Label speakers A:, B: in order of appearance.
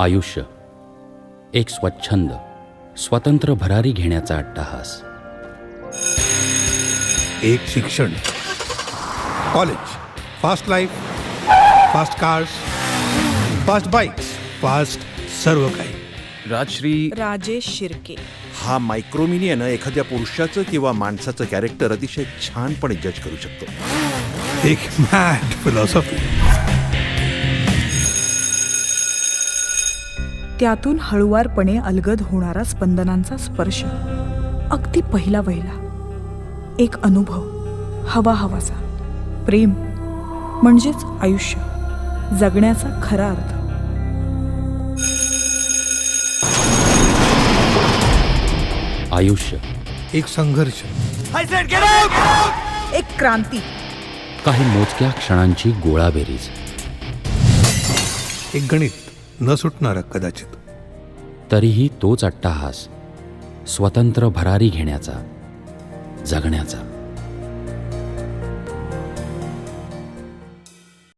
A: आयुष्य एक स्वच्छंद, स्वतंत्र भरारी घेण्याचा अट्टाहास.
B: एक शिक्षण, college, fast life, fast cars, fast bikes, fast सर्व काही.
C: राजश्री
D: राजेश शिर्के.
C: हा मायक्रोमिनी आहे ना, एखाद्या पुरुषाचं किंवा माणसाचं कॅरेक्टर अतिशय छानपणे जज करू शकतो.
B: एक मॅड फिलॉसॉफी.
D: त्यातून हळुवारपणे अलगद होणारा स्पंदनांचा स्पर्श, अगदी पहिला वहिला एक अनुभव, हवा हवाचा. प्रेम म्हणजेच आयुष्य, जगण्याचा खरा अर्थ.
A: आयुष्य
B: एक संघर्ष,
D: एक क्रांती.
A: काही मोजक्या क्षणांची गोळाबेरीज.
B: एक गणित न सुटणारा कदाचित.
A: तरीही तोच अट्टाहास, स्वतंत्र भरारी घेण्याचा, जगण्याचा.